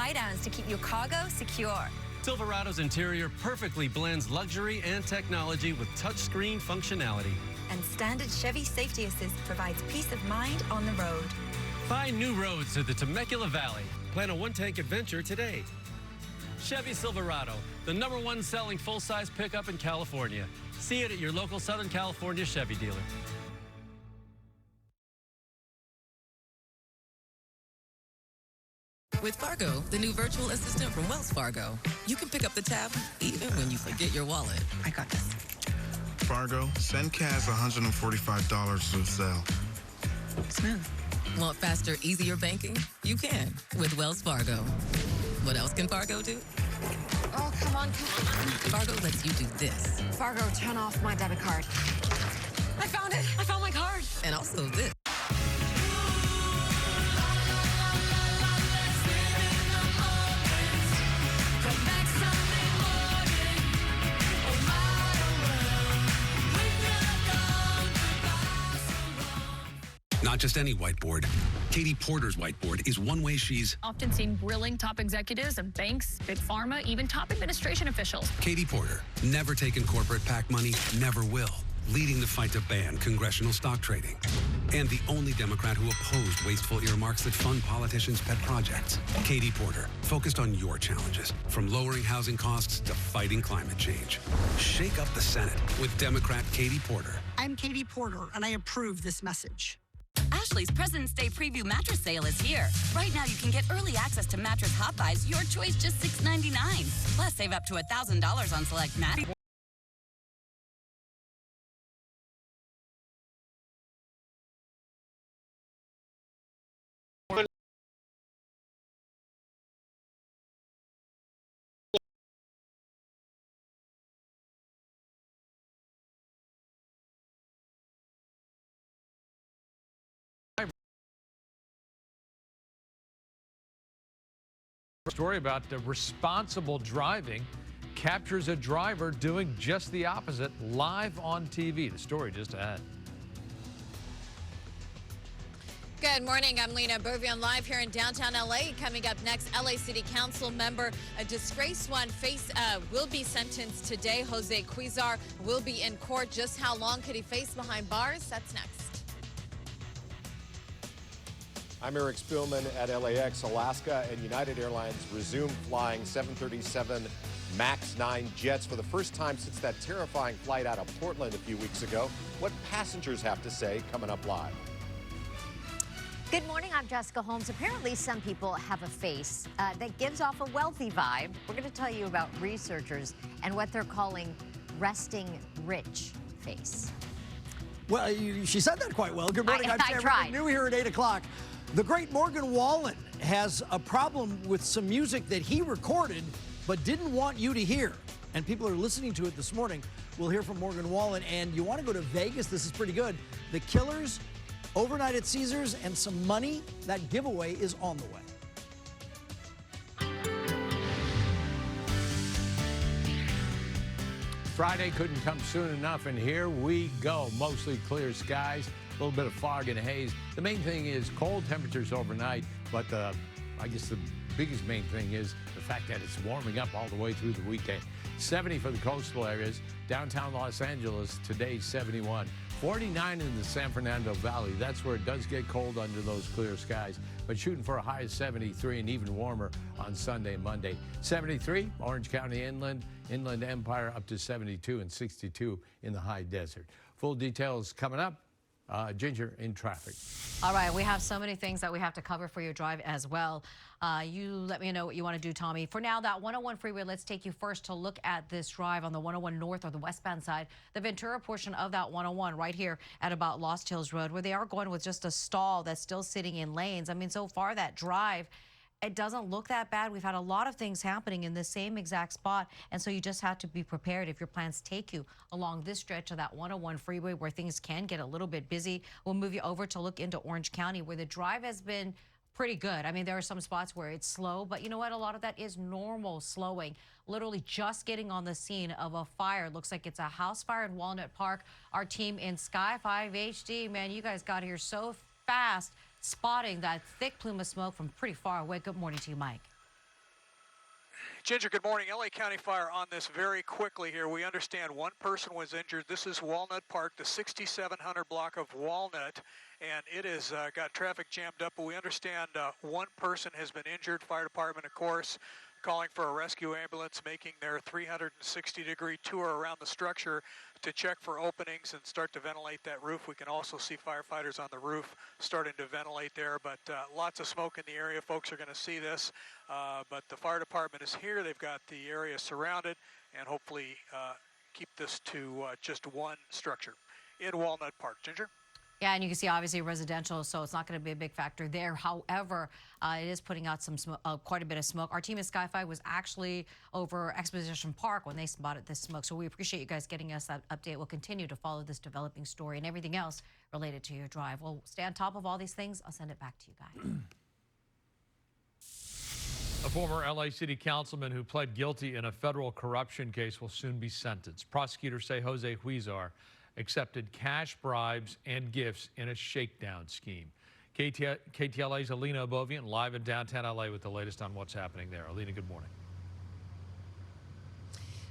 tie-downs to keep your cargo secure. Silverado's interior perfectly blends luxury and technology with touchscreen functionality. And standard Chevy Safety Assist provides peace of mind on the road. Find new roads to the Temecula Valley. Plan a one-tank adventure today. Chevy Silverado, the #1 selling full-size pickup in California. See it at your local Southern California Chevy dealer. With Fargo, the new virtual assistant from Wells Fargo, you can pick up the tab even when you forget your wallet. I got this. Fargo, send Kaz $145 to Zelle. Smooth. Want faster, easier banking? You can with Wells Fargo. What else can Fargo do? Oh, come on. Fargo lets you do this. Fargo, turn off my debit card. I found it. I found my card. And also this. Not just any whiteboard. Katie Porter's whiteboard is one way she's often seen grilling top executives of banks, big pharma, even top administration officials. Katie Porter, never taken corporate PAC money, never will. Leading the fight to ban congressional stock trading. And the only Democrat who opposed wasteful earmarks that fund politicians' pet projects. Katie Porter, focused on your challenges, from lowering housing costs to fighting climate change. Shake up the Senate with Democrat Katie Porter. I'm Katie Porter, and I approve this message. Ashley's President's Day Preview Mattress Sale is here. Right now, you can get early access to Mattress Hot Buys, your choice, just $6.99. Plus, save up to $1,000 on select mattresses. Story about the responsible driving captures a driver doing just the opposite live on TV. The story just ahead. Good morning. I'm Lena Bovian live here in downtown LA. Coming up next, LA City Council member, a disgraced one, will be sentenced today. Jose Cuizar will be in court. Just how long could he face behind bars? That's next. I'm Eric Spielman at LAX. Alaska and United Airlines resumed flying 737 MAX 9 jets for the first time since that terrifying flight out of Portland a few weeks ago. What passengers have to say coming up live. Good morning, I'm Jessica Holmes. Apparently some people have a face that gives off a wealthy vibe. We're going to tell you about researchers and what they're calling resting rich face. Well, she said that quite well. Good morning, I'm Sam tried. New here at 8 o'clock. The great Morgan Wallen has a problem with some music that he recorded but didn't want you to hear. And people are listening to it this morning. We'll hear from Morgan Wallen. And you want to go to Vegas? This is pretty good. The Killers, overnight at Caesars, and some money. That giveaway is on the way. Friday couldn't come soon enough, and here we go. Mostly clear skies, a little bit of fog and haze. The main thing is cold temperatures overnight, but I guess the biggest main thing is the fact that it's warming up all the way through the weekend. 70 for the coastal areas. Downtown Los Angeles today, 71. 49 in the San Fernando Valley. That's where it does get cold under those clear skies, but shooting for a high of 73 and even warmer on Sunday and Monday. 73, Orange County Inland Empire up to 72 and 62 in the high desert. Full details coming up. Ginger in traffic. All right, we have so many things that we have to cover for your drive as well. You let me know what you want to do, Tommy. For now, that 101 freeway, let's take you first to look at this drive on the 101 north or the westbound side. The Ventura portion of that 101 right here at about Lost Hills Road, where they are going with just a stall that's still sitting in lanes. I mean, so far that drive, it doesn't look that bad. We've had a lot of things happening in the same exact spot, and so you just have to be prepared if your plans take you along this stretch of that 101 freeway where things can get a little bit busy. We'll move you over to look into Orange County where the drive has been pretty good. I mean, there are some spots where it's slow, but you know what? A lot of that is normal slowing. Literally just getting on the scene of a fire. Looks like it's a house fire in Walnut Park. Our team in Sky 5 HD, man, you guys got here so fast, spotting that thick plume of smoke from pretty far away. Good morning to you, Mike. Ginger, good morning. LA County Fire on this very quickly here. We understand one person was injured. This is Walnut Park, the 6700 block of Walnut, and it has got traffic jammed up. But we understand one person has been injured. Fire department, of course, calling for a rescue ambulance, making their 360-degree tour around the structure to check for openings and start to ventilate that roof. We can also see firefighters on the roof starting to ventilate there, but lots of smoke in the area. Folks are going to see this, but the fire department is here. They've got the area surrounded, and hopefully keep this to just one structure in Walnut Park. Ginger? Yeah, and you can see obviously residential, so it's not going to be a big factor there. However, it is putting out some quite a bit of smoke. Our team at Sky5 was actually over Exposition Park when they spotted this smoke, so we appreciate you guys getting us that update. We'll continue to follow this developing story and everything else related to your drive. We'll stay on top of all these things. I'll send it back to you guys. A former LA City councilman who pled guilty in a federal corruption case will soon be sentenced. Prosecutors say Jose Huizar accepted cash bribes and gifts in a shakedown scheme. KTLA's Alina Abovian live in downtown LA with the latest on what's happening there. Alina, good morning.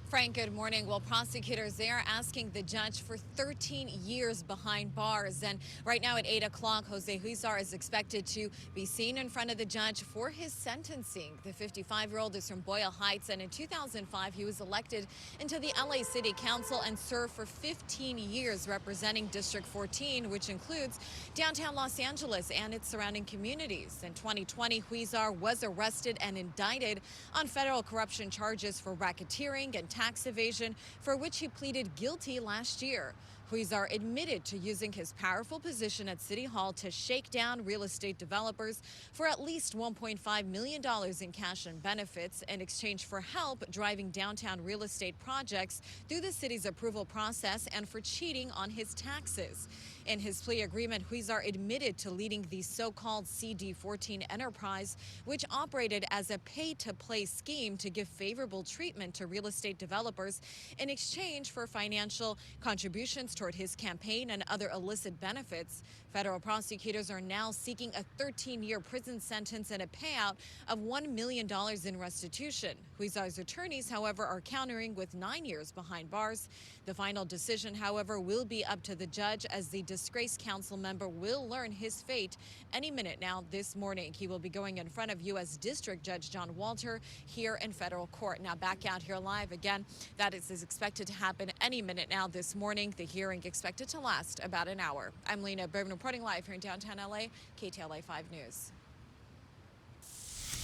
Frank, good morning. Well, prosecutors, they are asking the judge for 13 years behind bars. And right now at 8 o'clock, Jose Huizar is expected to be seen in front of the judge for his sentencing. The 55-year-old is from Boyle Heights, and in 2005, he was elected into the LA City Council and served for 15 years representing District 14, which includes downtown Los Angeles and its surrounding communities. In 2020, Huizar was arrested and indicted on federal corruption charges for racketeering and tax evasion, for which he pleaded guilty last year. Huizar admitted to using his powerful position at City Hall to shake down real estate developers for at least $1.5 million in cash and benefits in exchange for help driving downtown real estate projects through the city's approval process and for cheating on his taxes. In his plea agreement, Huizar admitted to leading the so-called CD14 enterprise, which operated as a pay-to-play scheme to give favorable treatment to real estate developers in exchange for financial contributions toward his campaign and other illicit benefits. Federal prosecutors are now seeking a 13-year prison sentence and a payout of $1 million in restitution. Huizar's attorneys, however, are countering with 9 years behind bars. The final decision, however, will be up to the judge, as the disgraced council member will learn his fate any minute now this morning. He will be going in front of U.S. District Judge John Walter here in federal court. Now back out here live again. That is expected to happen any minute now this morning. The hearing expected to last about an hour. I'm Lena Bourbon reporting live here in downtown L.A., KTLA 5 News.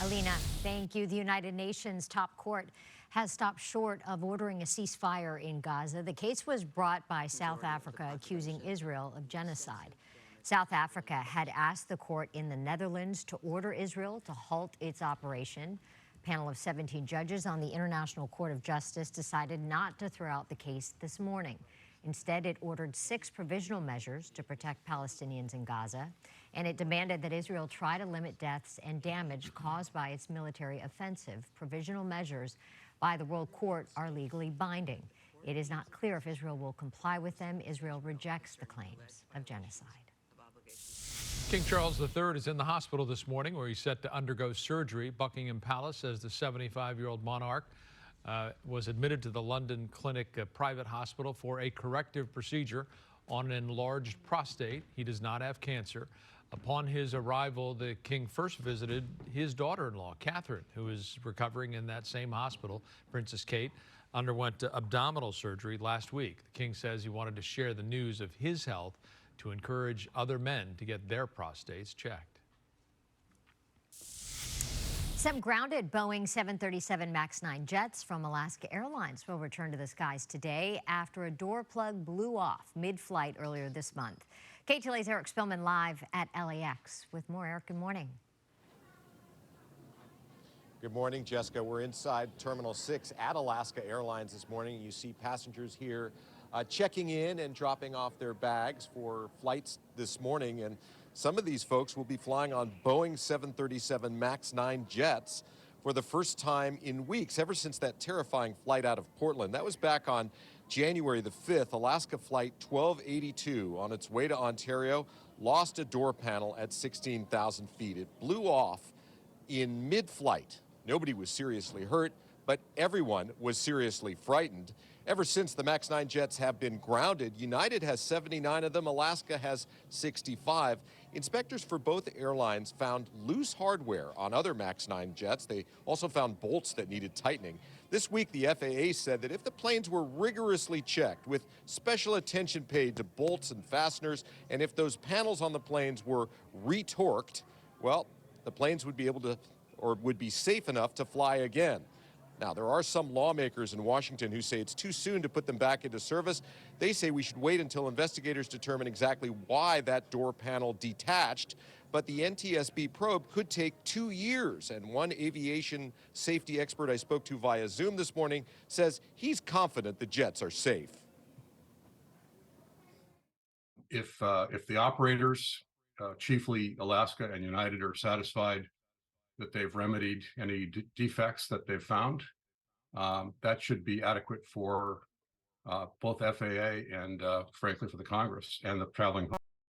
Alina, thank you. The United Nations top court has stopped short of ordering a ceasefire in Gaza. The case was brought by South Africa, accusing Israel of genocide. South Africa had asked the court in the Netherlands to order Israel to halt its operation. A panel of 17 judges on the International Court of Justice decided not to throw out the case this morning. Instead, it ordered 6 provisional measures to protect Palestinians in Gaza, and it demanded that Israel try to limit deaths and damage caused by its military offensive. Provisional measures by the World Court are legally binding. It is not clear if Israel will comply with them. Israel rejects the claims of genocide. King Charles III is in the hospital this morning, where he's set to undergo surgery. Buckingham Palace says the 75-year-old monarch was admitted to the London Clinic private hospital for a corrective procedure on an enlarged prostate. He does not have cancer. Upon his arrival, the king first visited his daughter-in-law, Catherine, who is recovering in that same hospital. Princess Kate underwent abdominal surgery last week. The king says he wanted to share the news of his health to encourage other men to get their prostates checked. Some grounded Boeing 737 MAX 9 jets from Alaska Airlines will return to the skies today after a door plug blew off mid-flight earlier this month. KTLA's Eric Spillman live at LAX with more. Eric, good morning. Good morning, Jessica. We're inside Terminal 6 at Alaska Airlines this morning. You see passengers here checking in and dropping off their bags for flights this morning. And some of these folks will be flying on Boeing 737 MAX 9 jets for the first time in weeks, ever since that terrifying flight out of Portland. That was back on January the 5th. Alaska Flight 1282 on its way to Ontario lost a door panel at 16,000 feet. It blew off in mid-flight. Nobody was seriously hurt, but everyone was seriously frightened. Ever since the MAX 9 jets have been grounded, United has 79 of them, Alaska has 65. Inspectors for both airlines found loose hardware on other MAX 9 jets. They also found bolts that needed tightening. This week, the FAA said that if the planes were rigorously checked with special attention paid to bolts and fasteners, and if those panels on the planes were retorqued, well, the planes would be able to, or would be safe enough to fly again. Now, there are some lawmakers in Washington who say it's too soon to put them back into service. They say we should wait until investigators determine exactly why that door panel detached. But the NTSB probe could take 2 years. And one aviation safety expert I spoke to via Zoom this morning says he's confident the jets are safe. If the operators, chiefly Alaska and United, are satisfied that they've remedied any defects that they've found, that should be adequate for both FAA and, frankly, for the Congress and the traveling public.